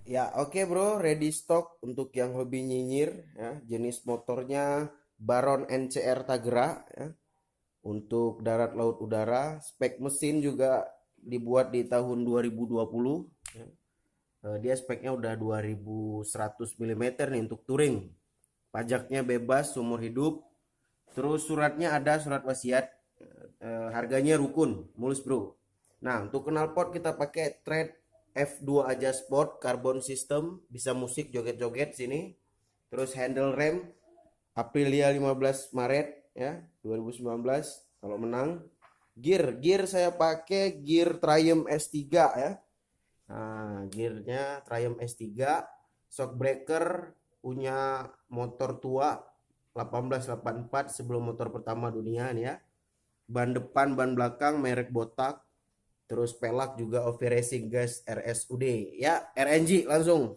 Ya, oke bro, ready stock untuk yang hobi nyinyir ya. Jenis motornya Baron NCR Tagera ya. Untuk darat, laut, udara, spek mesin juga dibuat di tahun 2020 ya. Dia speknya udah 2100 mm nih untuk touring. Pajaknya bebas seumur hidup. Terus suratnya ada surat wasiat. Harganya rukun, mulus bro. Nah, untuk knalpot kita pakai thread F2 aja sport carbon system, bisa musik joget-joget sini. Terus handle rem Aprilia 15 Maret ya 2019 kalau menang. Gear saya pakai gear Triumph S3 ya. Nah, gearnya Triumph S3, shock breaker punya motor tua 1884 sebelum motor pertama dunia nih ya. Ban depan, ban belakang merek Botak. Terus pelak juga OV Racing Gas RSUD. Ya, RNG langsung.